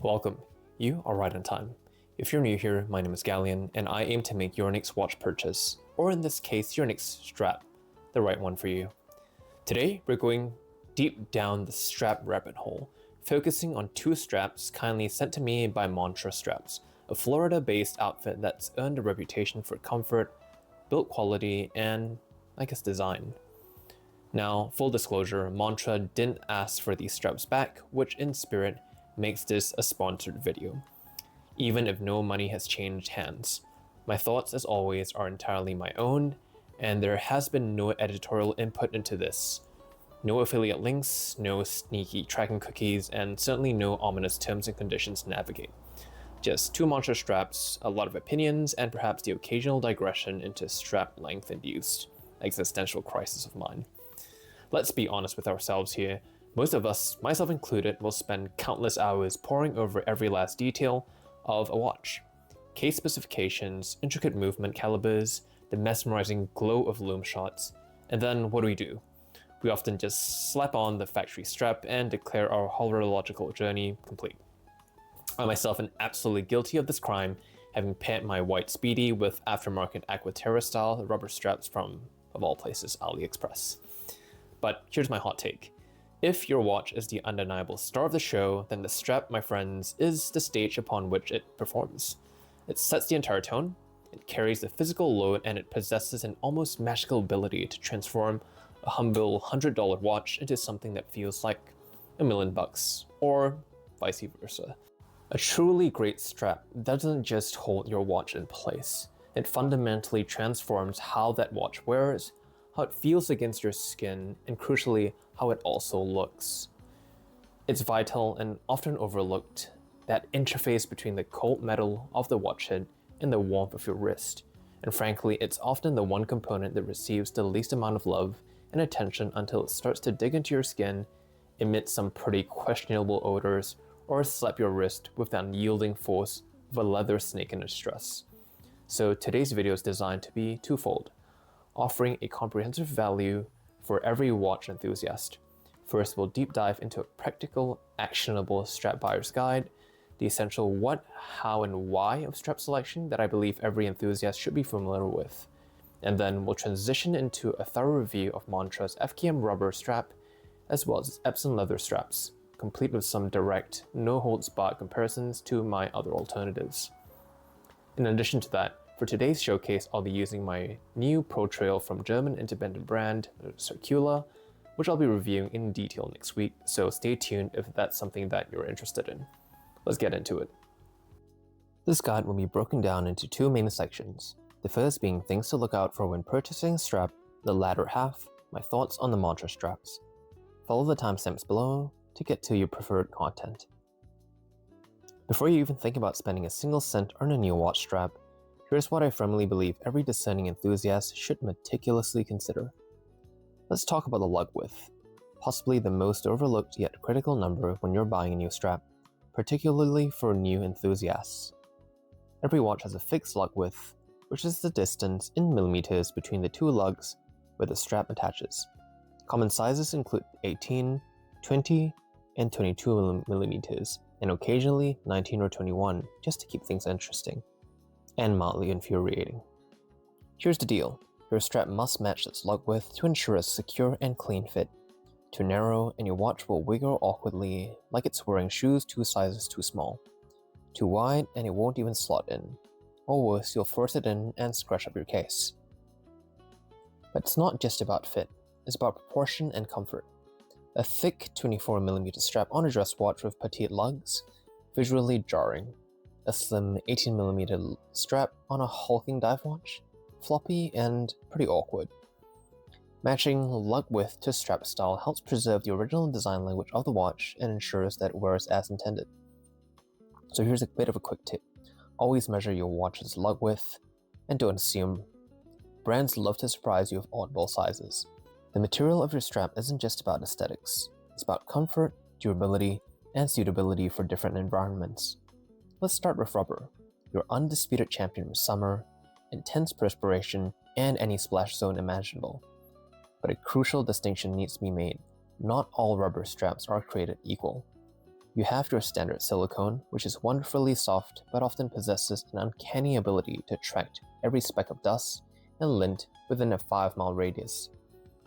Welcome. You are right on time. If you're new here, my name is Galleon, and I aim to make your next watch purchase, or in this case, your next strap, the right one for you. Today, we're going deep down the strap rabbit hole, focusing on two straps kindly sent to me by Montreux Straps, a Florida-based outfit that's earned a reputation for comfort, build quality, and, I guess, design. Now, full disclosure, Montreux didn't ask for these straps back, which in spirit makes this a sponsored video, even if no money has changed hands. My thoughts, as always, are entirely my own, and there has been no editorial input into this. No affiliate links, no sneaky tracking cookies, and certainly no ominous terms and conditions to navigate. Just two Montreux straps, a lot of opinions, and perhaps the occasional digression into strap length-induced existential crisis of mine. Let's be honest with ourselves here. Most of us, myself included, will spend countless hours poring over every last detail of a watch. Case specifications, intricate movement calibers, the mesmerizing glow of loom shots, and then what do? We often just slap on the factory strap and declare our horological journey complete. I myself am absolutely guilty of this crime, having paired my white Speedy with aftermarket Aquaterra style rubber straps from, of all places, AliExpress. But here's my hot take. If your watch is the undeniable star of the show, then the strap, my friends, is the stage upon which it performs. It sets the entire tone, it carries the physical load, and it possesses an almost magical ability to transform a humble $100 watch into something that feels like $1 million, or vice versa. A truly great strap doesn't just hold your watch in place. It fundamentally transforms how that watch wears, how it feels against your skin, and crucially, how it also looks. It's vital and often overlooked, that interface between the cold metal of the watch head and the warmth of your wrist. And frankly, it's often the one component that receives the least amount of love and attention until it starts to dig into your skin, emit some pretty questionable odors, or slap your wrist with the unyielding force of a leather snake in distress. So today's video is designed to be twofold, offering a comprehensive value for every watch enthusiast. First, we'll deep dive into a practical, actionable strap buyer's guide, the essential what, how, and why of strap selection that I believe every enthusiast should be familiar with. And then we'll transition into a thorough review of Montreux's FKM rubber strap, as well as Epsom leather straps, complete with some direct, no-holds-barred comparisons to my other alternatives. In addition to that, for today's showcase, I'll be using my new Pro Trail from German independent brand Circula, which I'll be reviewing in detail next week, so stay tuned if that's something that you're interested in. Let's get into it. This guide will be broken down into two main sections, the first being things to look out for when purchasing a strap, the latter half, my thoughts on the Montreux straps. Follow the timestamps below to get to your preferred content. Before you even think about spending a single cent on a new watch strap, here's what I firmly believe every discerning enthusiast should meticulously consider. Let's talk about the lug width, possibly the most overlooked yet critical number when you're buying a new strap, particularly for new enthusiasts. Every watch has a fixed lug width, which is the distance in millimeters between the two lugs where the strap attaches. Common sizes include 18, 20, and 22 millimeters, and occasionally 19 or 21, just to keep things interesting and mildly infuriating. Here's the deal. Your strap must match its lug width to ensure a secure and clean fit. Too narrow and your watch will wiggle awkwardly like it's wearing shoes 2 sizes too small. Too wide and it won't even slot in. Or worse, you'll force it in and scratch up your case. But it's not just about fit, it's about proportion and comfort. A thick 24mm strap on a dress watch with petite lugs? Visually jarring. A slim 18mm strap on a hulking dive watch? Floppy and pretty awkward. Matching lug width to strap style helps preserve the original design language of the watch and ensures that it wears as intended. So here's a bit of a quick tip. Always measure your watch's lug width, and don't assume. Brands love to surprise you with oddball sizes. The material of your strap isn't just about aesthetics. It's about comfort, durability, and suitability for different environments. Let's start with rubber, your undisputed champion of summer, intense perspiration, and any splash zone imaginable. But a crucial distinction needs to be made. Not all rubber straps are created equal. You have your standard silicone, which is wonderfully soft but often possesses an uncanny ability to attract every speck of dust and lint within a 5-mile radius,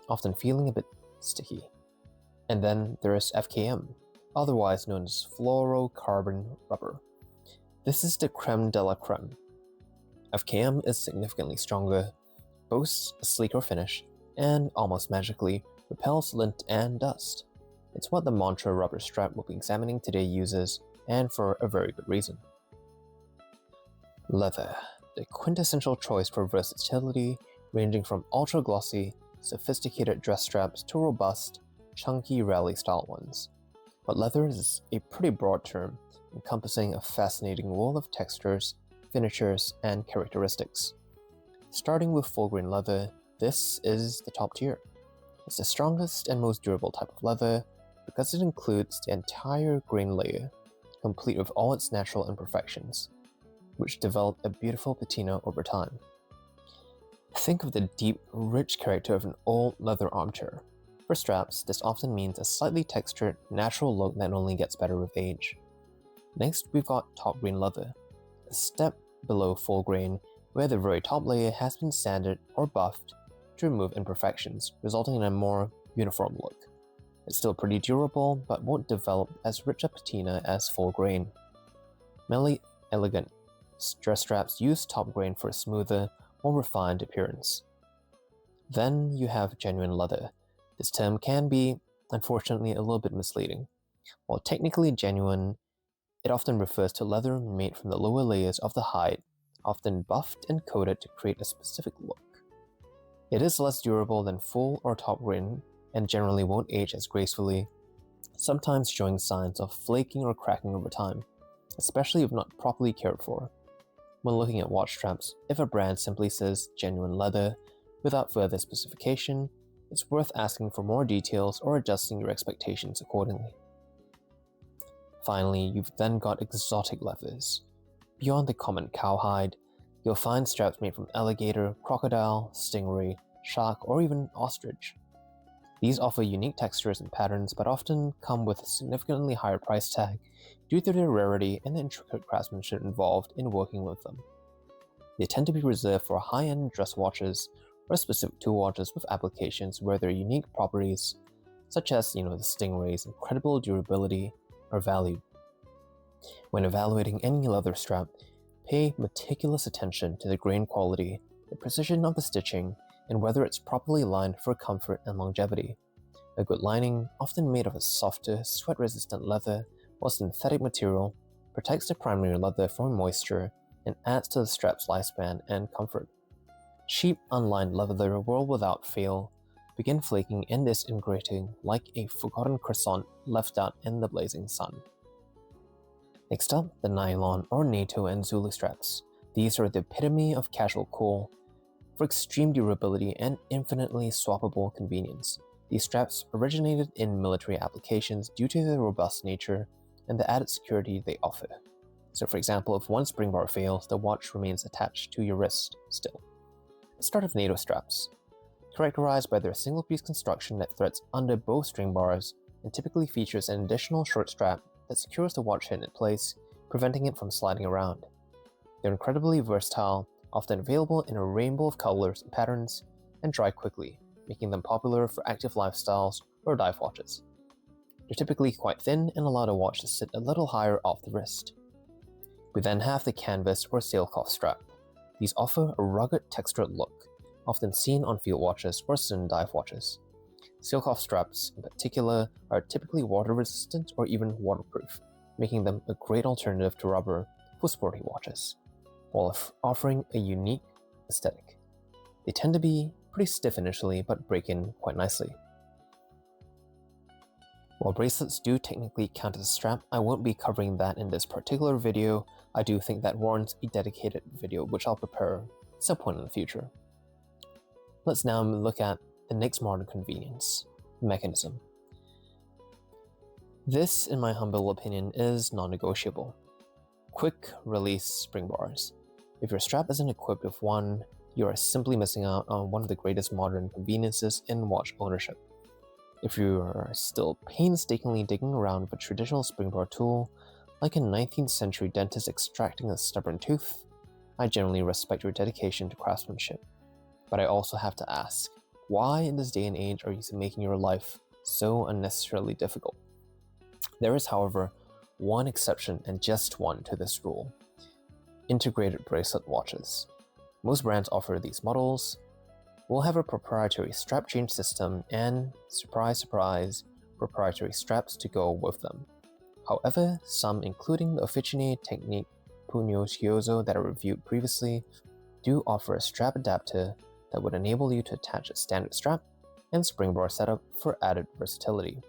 often feeling a bit sticky. And then there is FKM, otherwise known as fluorocarbon rubber. This is the creme de la creme. FKM is significantly stronger, boasts a sleeker finish, and almost magically repels lint and dust. It's what the Montreux rubber strap we'll be examining today uses, and for a very good reason. Leather, the quintessential choice for versatility, ranging from ultra-glossy, sophisticated dress straps to robust, chunky rally-style ones. But leather is a pretty broad term, encompassing a fascinating world of textures, finishers, and characteristics. Starting with full-grain leather, this is the top tier. It's the strongest and most durable type of leather because it includes the entire grain layer, complete with all its natural imperfections, which develop a beautiful patina over time. Think of the deep, rich character of an old leather armchair. For straps, this often means a slightly textured, natural look that only gets better with age. Next, we've got top grain leather, a step below full grain, where the very top layer has been sanded or buffed to remove imperfections, resulting in a more uniform look. It's still pretty durable, but won't develop as rich a patina as full grain. Many elegant dress straps use top grain for a smoother, more refined appearance. Then you have genuine leather. This term can be, unfortunately, a little bit misleading. While technically genuine, it often refers to leather made from the lower layers of the hide, often buffed and coated to create a specific look. It is less durable than full or top grain and generally won't age as gracefully, sometimes showing signs of flaking or cracking over time, especially if not properly cared for. When looking at watch straps, if a brand simply says genuine leather without further specification, it's worth asking for more details or adjusting your expectations accordingly. Finally, you've then got exotic leathers. Beyond the common cowhide, you'll find straps made from alligator, crocodile, stingray, shark, or even ostrich. These offer unique textures and patterns, but often come with a significantly higher price tag due to their rarity and the intricate craftsmanship involved in working with them. They tend to be reserved for high-end dress watches or specific tool watches with applications where their unique properties, such as the stingray's incredible durability, are valued. When evaluating any leather strap, pay meticulous attention to the grain quality, the precision of the stitching, and whether it's properly lined for comfort and longevity. A good lining, often made of a softer, sweat-resistant leather or synthetic material, protects the primary leather from moisture and adds to the strap's lifespan and comfort. Cheap, unlined leather will without fail begin flaking and disintegrating like a forgotten croissant left out in the blazing sun. Next up, the nylon or NATO and Zulu straps. These are the epitome of casual cool, for extreme durability and infinitely swappable convenience. These straps originated in military applications due to their robust nature and the added security they offer. So for example, if one spring bar fails, the watch remains attached to your wrist still. Let's start with NATO straps. Characterized by their single-piece construction that threads under both string bars and typically features an additional short strap that secures the watch head in place, preventing it from sliding around. They're incredibly versatile, often available in a rainbow of colors and patterns, and dry quickly, making them popular for active lifestyles or dive watches. They're typically quite thin and allow the watch to sit a little higher off the wrist. We then have the canvas or sailcloth strap. These offer a rugged, textured look, often seen on field watches or certain dive watches. Sailcloth straps, in particular, are typically water-resistant or even waterproof, making them a great alternative to rubber for sporty watches, while offering a unique aesthetic. They tend to be pretty stiff initially, but break in quite nicely. While bracelets do technically count as a strap, I won't be covering that in this particular video. I do think that warrants a dedicated video, which I'll prepare at some point in the future. Let's now look at the next modern convenience, mechanism. This, in my humble opinion, is non-negotiable. Quick release spring bars. If your strap isn't equipped with one, you are simply missing out on one of the greatest modern conveniences in watch ownership. If you are still painstakingly digging around with a traditional springbar tool, like a 19th century dentist extracting a stubborn tooth, I generally respect your dedication to craftsmanship. But I also have to ask, why in this day and age are you making your life so unnecessarily difficult? There is, however, one exception and just one to this rule: integrated bracelet watches. Most brands offer these models, will have a proprietary strap change system and, surprise surprise, proprietary straps to go with them. However, some, including the Officine Technique Pugno Chioso that I reviewed previously, do offer a strap adapter that would enable you to attach a standard strap and springbar setup for added versatility.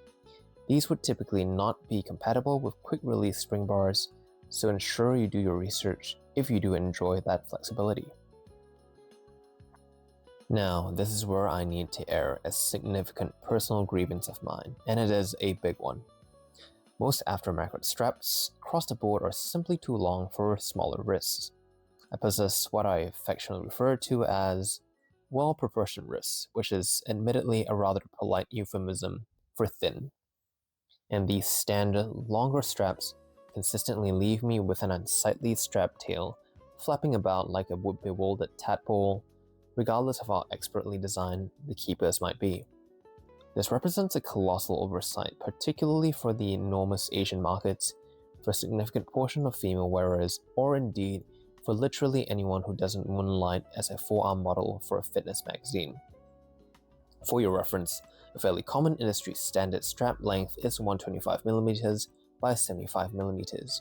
These would typically not be compatible with quick release spring bars, so ensure you do your research if you do enjoy that flexibility. Now, this is where I need to air a significant personal grievance of mine, and it is a big one. Most aftermarket straps across the board are simply too long for smaller wrists. I possess what I affectionately refer to as well-proportioned wrists, which is admittedly a rather polite euphemism for thin. And these standard, longer straps consistently leave me with an unsightly strap tail flapping about like a bewildered tadpole, regardless of how expertly designed the keepers might be. This represents a colossal oversight, particularly for the enormous Asian markets, for a significant portion of female wearers, or indeed for literally anyone who doesn't moonlight as a forearm model for a fitness magazine. For your reference, a fairly common industry standard strap length is 125mm by 75mm.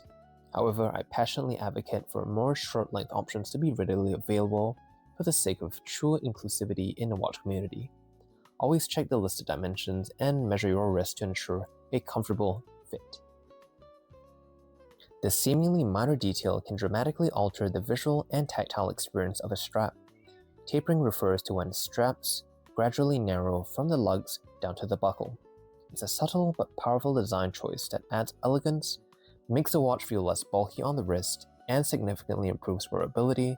However, I passionately advocate for more short-length options to be readily available for the sake of true inclusivity in the watch community. Always check the listed dimensions and measure your wrist to ensure a comfortable fit. This seemingly minor detail can dramatically alter the visual and tactile experience of a strap. Tapering refers to when straps gradually narrow from the lugs down to the buckle. It's a subtle but powerful design choice that adds elegance, makes the watch feel less bulky on the wrist, and significantly improves wearability,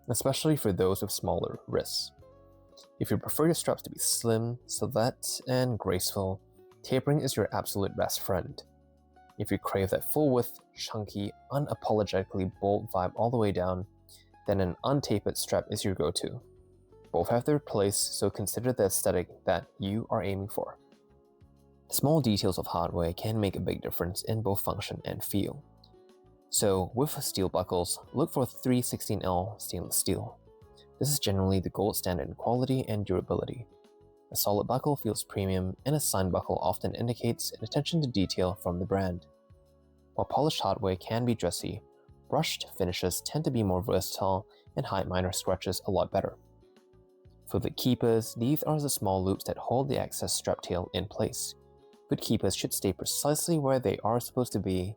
especially for those with smaller wrists. If you prefer your straps to be slim, silhouette, and graceful, tapering is your absolute best friend. If you crave that full-width, chunky, unapologetically bold vibe all the way down, then an untapered strap is your go-to. Both have their place, so consider the aesthetic that you are aiming for. Small details of hardware can make a big difference in both function and feel. So, with steel buckles, look for 316L stainless steel. This is generally the gold standard in quality and durability. A solid buckle feels premium, and a signed buckle often indicates an attention to detail from the brand. While polished hardware can be dressy, brushed finishes tend to be more versatile and hide minor scratches a lot better. For the keepers, these are the small loops that hold the excess strap tail in place. Good keepers should stay precisely where they are supposed to be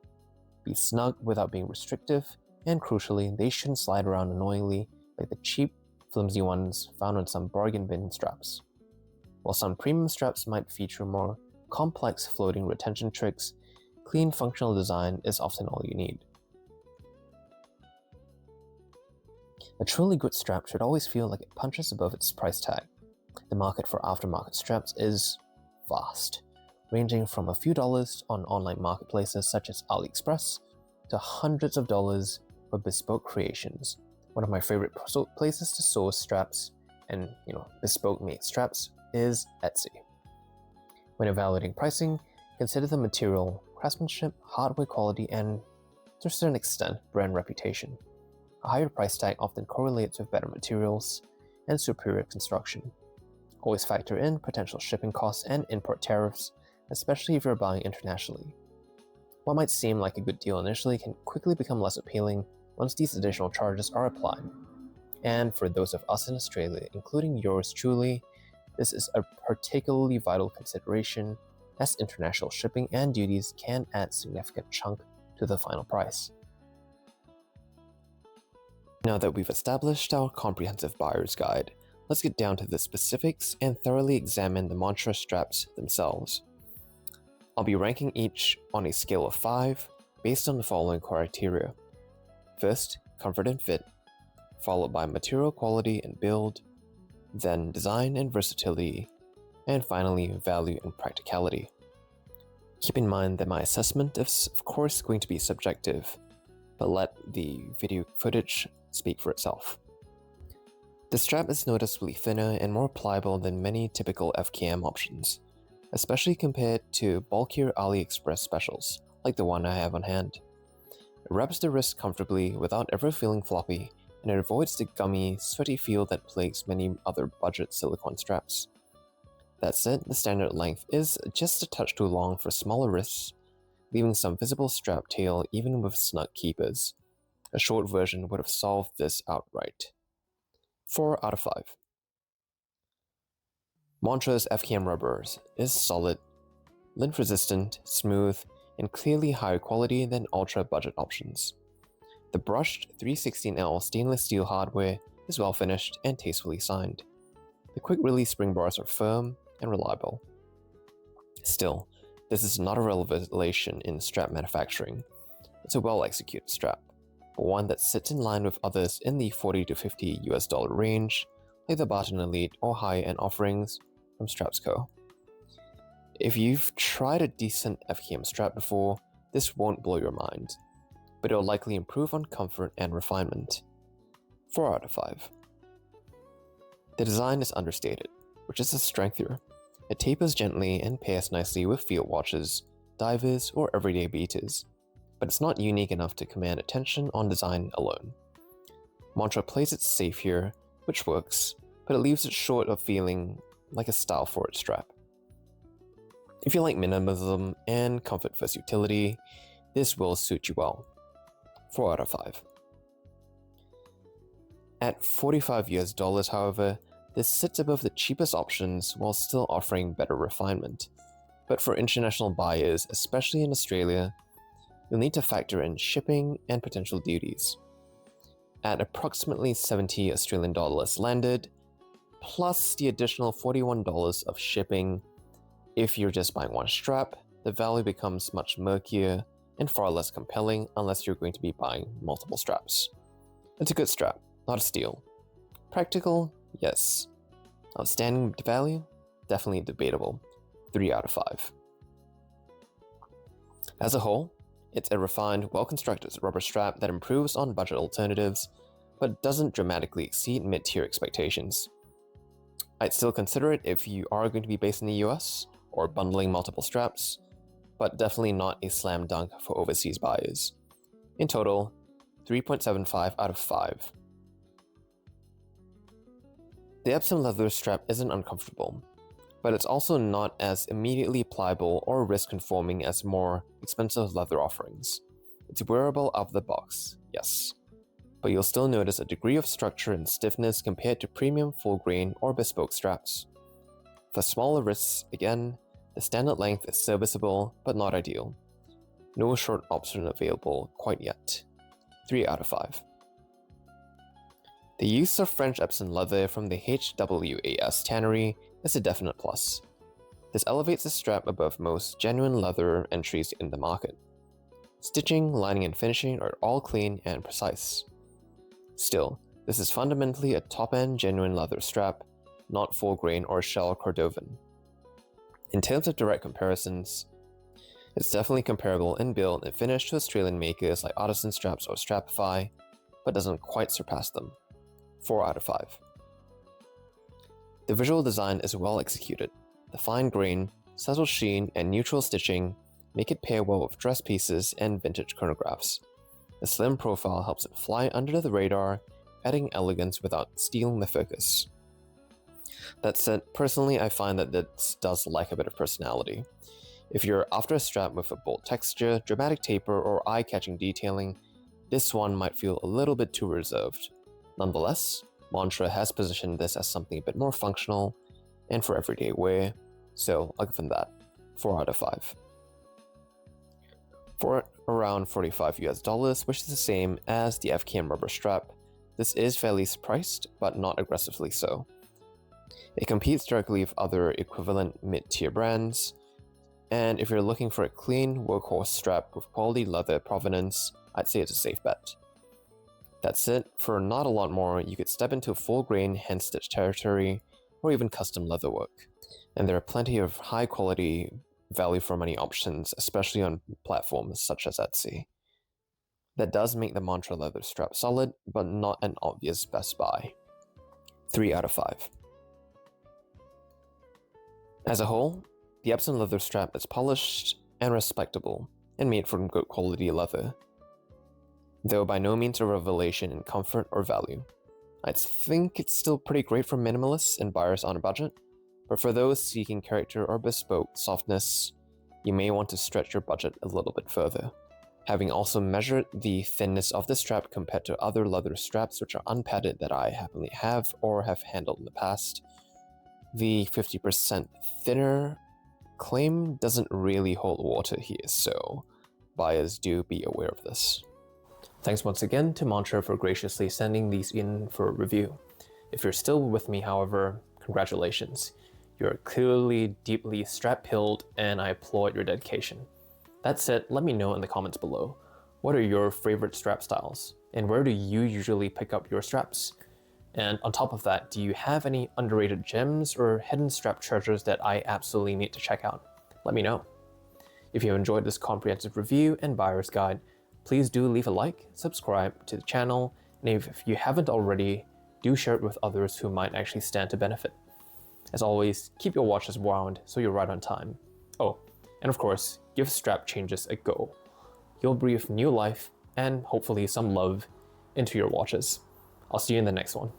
snug without being restrictive, and crucially, they shouldn't slide around annoyingly like the cheap, flimsy ones found on some bargain bin straps. While some premium straps might feature more complex floating retention tricks, clean functional design is often all you need. A truly good strap should always feel like it punches above its price tag. The market for aftermarket straps is vast, ranging from a few dollars on online marketplaces such as AliExpress to hundreds of dollars for bespoke creations. One of my favorite places to source straps and bespoke made straps is Etsy. When evaluating pricing, consider the material, craftsmanship, hardware quality, and to a certain extent, brand reputation. A higher price tag often correlates with better materials and superior construction. Always factor in potential shipping costs and import tariffs, especially if you're buying internationally. What might seem like a good deal initially can quickly become less appealing once these additional charges are applied. And for those of us in Australia, including yours truly, this is a particularly vital consideration, as international shipping and duties can add significant chunk to the final price. Now that we've established our comprehensive buyer's guide, let's get down to the specifics and thoroughly examine the Montreux straps themselves. I'll be ranking each on a scale of 5 based on the following criteria. First, comfort and fit, followed by material quality and build, then design and versatility, and finally, value and practicality. Keep in mind that my assessment is of course going to be subjective, but let the video footage speak for itself. The strap is noticeably thinner and more pliable than many typical FKM options, especially compared to bulkier AliExpress specials, like the one I have on hand. It wraps the wrist comfortably without ever feeling floppy, and it avoids the gummy, sweaty feel that plagues many other budget silicone straps. That said, the standard length is just a touch too long for smaller wrists, leaving some visible strap tail even with snug keepers. A short version would have solved this outright. 4 out of 5. Montreux's FKM rubbers is solid, lint resistant, smooth, and clearly higher quality than ultra budget options. The brushed 316L stainless steel hardware is well finished and tastefully signed. The quick release spring bars are firm and reliable. Still, this is not a revelation in strap manufacturing. It's a well executed strap, but one that sits in line with others in the $40 to $50 range, like the Barton Elite or high-end offerings from Straps Co. If you've tried a decent FKM strap before, this won't blow your mind, but it'll likely improve on comfort and refinement. 4 out of 5. The design is understated, which is a strength here. It tapers gently and pairs nicely with field watches, divers, or everyday beaters, but it's not unique enough to command attention on design alone. Montreux plays it safe here, which works, but it leaves it short of feeling like a style-forward strap. If you like minimalism and comfort versus utility, this will suit you well. 4 out of 5. At $45 however, this sits above the cheapest options while still offering better refinement. But for international buyers, especially in Australia, you'll need to factor in shipping and potential duties. At approximately $70 Australian dollars landed, plus the additional $41 of shipping, if you're just buying one strap, the value becomes much murkier and far less compelling unless you're going to be buying multiple straps. It's a good strap, not a steal. Practical? Yes. Outstanding value? Definitely debatable. 3 out of 5. As a whole, it's a refined, well-constructed rubber strap that improves on budget alternatives, but doesn't dramatically exceed mid-tier expectations. I'd still consider it if you are going to be based in the US, or bundling multiple straps, but definitely not a slam dunk for overseas buyers. In total, 3.75 out of 5. The Epsom leather strap isn't uncomfortable, but it's also not as immediately pliable or wrist-conforming as more expensive leather offerings. It's wearable out of the box, yes, but you'll still notice a degree of structure and stiffness compared to premium full-grain or bespoke straps. For smaller wrists, again, the standard length is serviceable but not ideal. No short option available quite yet. 3 out of 5. The use of French Epsom leather from the HWAS tannery is a definite plus. This elevates the strap above most genuine leather entries in the market. Stitching, lining, and finishing are all clean and precise. Still, this is fundamentally a top-end genuine leather strap, not full-grain or shell Cordovan. In terms of direct comparisons, it's definitely comparable in build and finish to Australian makers like Artisan Straps or Strapify, but doesn't quite surpass them. 4 out of 5. The visual design is well executed. The fine grain, subtle sheen, and neutral stitching make it pair well with dress pieces and vintage chronographs. The slim profile helps it fly under the radar, adding elegance without stealing the focus. That said, personally I find that this does lack a bit of personality. If you're after a strap with a bold texture, dramatic taper, or eye-catching detailing, this one might feel a little bit too reserved. Nonetheless, Montreux has positioned this as something a bit more functional and for everyday wear, so I'll give them that. 4 out of 5. For around $45, which is the same as the FKM rubber strap, this is fairly priced, but not aggressively so. It competes directly with other equivalent mid-tier brands, and if you're looking for a clean workhorse strap with quality leather provenance, I'd say it's a safe bet. That's it. For not a lot more, you could step into full-grain hand-stitch territory, or even custom leather work. And there are plenty of high quality, value for money options, especially on platforms such as Etsy. That does make the Montreux leather strap solid, but not an obvious best buy. 3 out of 5. As a whole, the Epsom leather strap is polished and respectable, and made from good quality leather, though by no means a revelation in comfort or value. I think it's still pretty great for minimalists and buyers on a budget, but for those seeking character or bespoke softness, you may want to stretch your budget a little bit further. Having also measured the thinness of the strap compared to other leather straps which are unpadded that I happily have or have handled in the past, the 50% thinner claim doesn't really hold water here, so buyers do be aware of this. Thanks once again to Montreux for graciously sending these in for review. If you're still with me, however, congratulations. You're clearly deeply strap-pilled, and I applaud your dedication. That said, let me know in the comments below. What are your favorite strap styles? And where do you usually pick up your straps? And on top of that, do you have any underrated gems or hidden strap treasures that I absolutely need to check out? Let me know. If you have enjoyed this comprehensive review and buyer's guide, please do leave a like, subscribe to the channel, and if you haven't already, do share it with others who might actually stand to benefit. As always, keep your watches wound so you're right on time. Oh, and of course, give strap changes a go. You'll breathe new life and hopefully some love into your watches. I'll see you in the next one.